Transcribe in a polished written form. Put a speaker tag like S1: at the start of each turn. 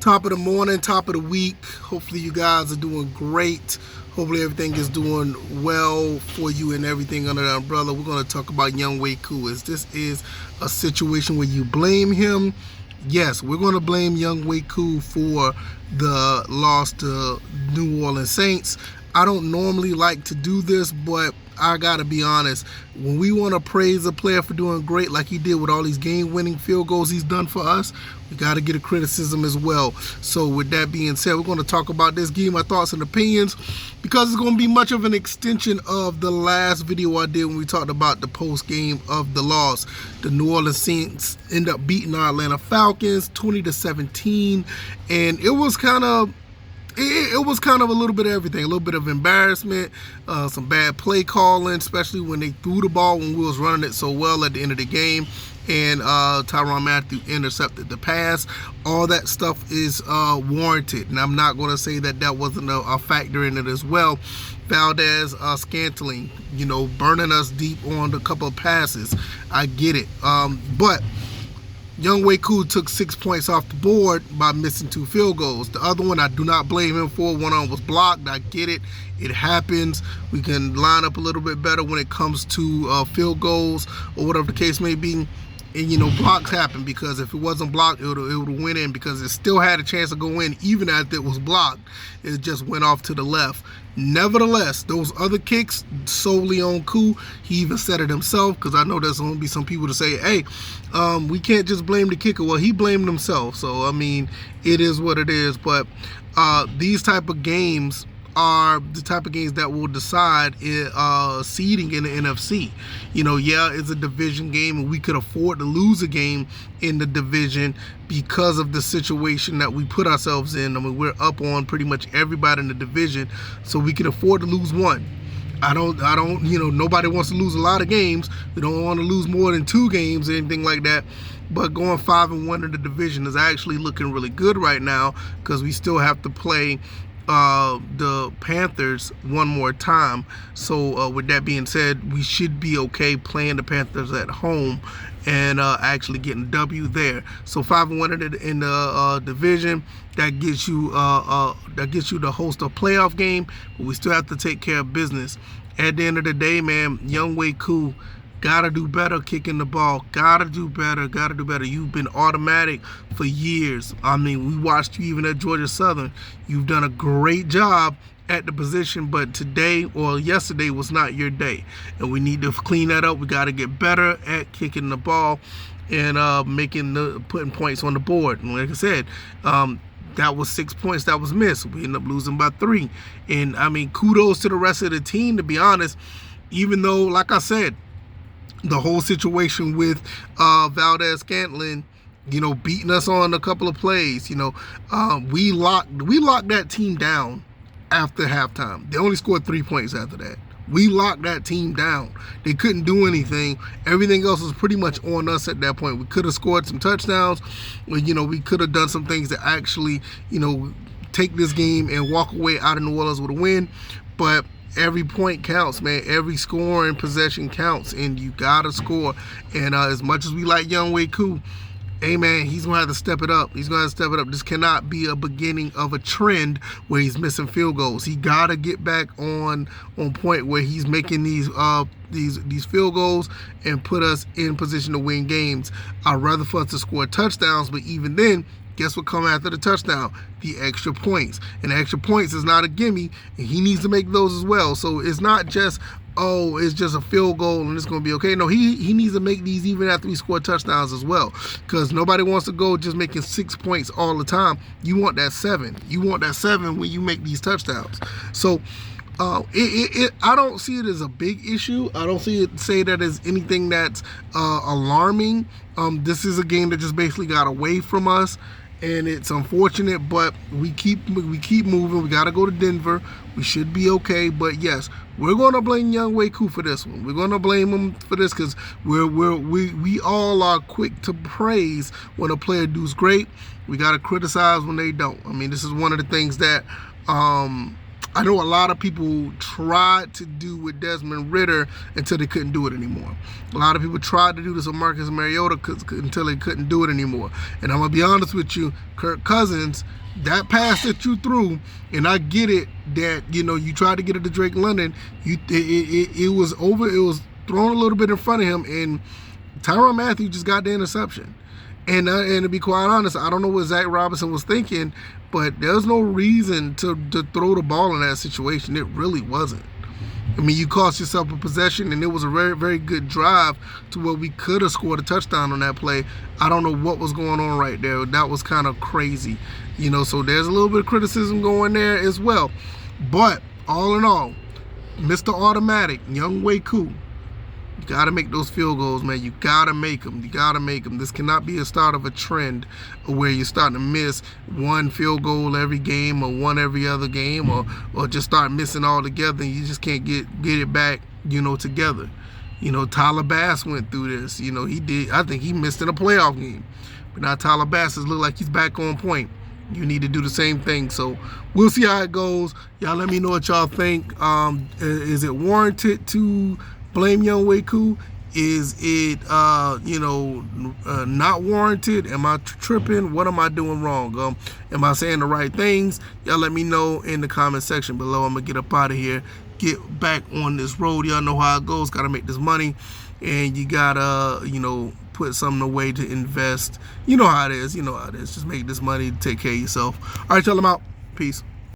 S1: Top of the morning, top of the week. Hopefully you guys are doing great. Hopefully everything is doing well for you and everything under the umbrella. We're going to talk about We Koo. This is a situation where you blame him. Yes, we're going to blame We Koo for the loss to New Orleans Saints. I don't normally like to do this, but I gotta be honest, when we want to praise a player for doing great like he did with all these game-winning field goals he's done for us, we gotta get a criticism as well. So with that being said, we're going to talk about this, give my thoughts and opinions, because it's going to be much of an extension of the last video I did when we talked about the post-game of the loss. The New Orleans Saints end up beating our Atlanta Falcons 20-17, and it was kind of a little bit of everything, a little bit of embarrassment, some bad play calling, especially when they threw the ball when we was running it so well at the end of the game, and Tyrann Mathieu intercepted the pass. All that stuff is warranted, and I'm not going to say that that wasn't a factor in it as well. Valdez Scantling, burning us deep on a couple of passes. I get it, but We Koo took 6 points off the board by missing 2 field goals. The other one I do not blame him for. One of them was blocked. I get it. It happens. We can line up a little bit better when it comes to field goals or whatever the case may be. And blocks happen, because if it wasn't blocked, it would have went in, because it still had a chance to go in even after it was blocked. It just went off to the left. Nevertheless, those other kicks solely on Koo. He even said it himself, because I know there's going to be some people to say, hey, we can't just blame the kicker. Well, he blamed himself. So, I mean, it is what it is. But these type of games are the type of games that will decide seeding in the NFC. Yeah, it's a division game, and we could afford to lose a game in the division because of the situation that we put ourselves in. I mean, we're up on pretty much everybody in the division, so we can afford to lose one. I don't, nobody wants to lose a lot of games. We don't want to lose more than 2 games or anything like that. But going 5-1 in the division is actually looking really good right now, because we still have to play the Panthers one more time. So with that being said, we should be okay playing the Panthers at home and actually getting a W there. So 5-1 in the division, that gets you to host a playoff game, but we still have to take care of business. At the end of the day, man, We Koo gotta do better kicking the ball. Gotta do better. You've been automatic for years. I mean, we watched you even at Georgia Southern. You've done a great job at the position, but today or yesterday was not your day, and we need to clean that up. We got to get better at kicking the ball and putting points on the board. And like I said, that was 6 points that was missed. We ended up losing by 3. And I mean, kudos to the rest of the team, to be honest, even though, like I said, the whole situation with Valdez Scantling, beating us on a couple of plays, we locked that team down after halftime. They only scored 3 points after that. We locked that team down. They couldn't do anything. Everything else was pretty much on us at that point. We could have scored some touchdowns. We could have done some things to actually, take this game and walk away out of New Orleans with a win. But every point counts, man. Every scoring possession counts, and you gotta score. And as much as we like We Koo, hey man, he's gonna have to step it up. This cannot be a beginning of a trend where he's missing field goals. He gotta get back on point where he's making these field goals and put us in position to win games. I'd rather for us to score touchdowns, but even then, guess what comes after the touchdown? The extra points. And the extra points is not a gimme, and he needs to make those as well. So it's not just, oh, it's just a field goal and it's going to be okay. No, he needs to make these even after we score touchdowns as well, because nobody wants to go just making 6 points all the time. You want that 7. You want that 7 when you make these touchdowns. So I don't see it as a big issue. I don't say that as anything that's alarming. This is a game that just basically got away from us, and it's unfortunate, but we keep moving. We got to go to Denver. We should be okay. But yes, we're going to blame We Koo for this one. We're going to blame him for this, because we all are quick to praise when a player does great. We got to criticize when they don't. I mean, this is one of the things that I know a lot of people tried to do with Desmond Ridder until they couldn't do it anymore. A lot of people tried to do this with Marcus Mariota until they couldn't do it anymore. And I'm going to be honest with you, Kirk Cousins, that pass that you threw, and I get it that, you know, you tried to get it to Drake London, it was over, it was thrown a little bit in front of him, and Tyrann Mathieu just got the interception. And to be quite honest, I don't know what Zach Robinson was thinking, but there's no reason to throw the ball in that situation. It really wasn't. I mean, you cost yourself a possession, and it was a very, very good drive to where we could have scored a touchdown on that play. I don't know what was going on right there. That was kind of crazy. You know, so there's a little bit of criticism going there as well. But all in all, Mr. Automatic, Younghoe Koo, you got to make those field goals, man. You got to make them. You got to make them. This cannot be a start of a trend where you're starting to miss one field goal every game or one every other game, or just start missing altogether, and you just can't get it back, you know, together. You know, Tyler Bass went through this. You know, he did. I think he missed in a playoff game. But now Tyler Bass has looked like he's back on point. You need to do the same thing. So we'll see how it goes. Y'all let me know what y'all think. Is it warranted to blame Younghoe Koo? Is it, not warranted? Am I tripping? What am I doing wrong? Am I saying the right things? Y'all let me know in the comment section below. I'm going to get up out of here, get back on this road. Y'all know how it goes. Got to make this money. And you got to, put something away to invest. You know how it is. You know how it is. Just make this money. Take care of yourself. All right, y'all, I'm out. Peace.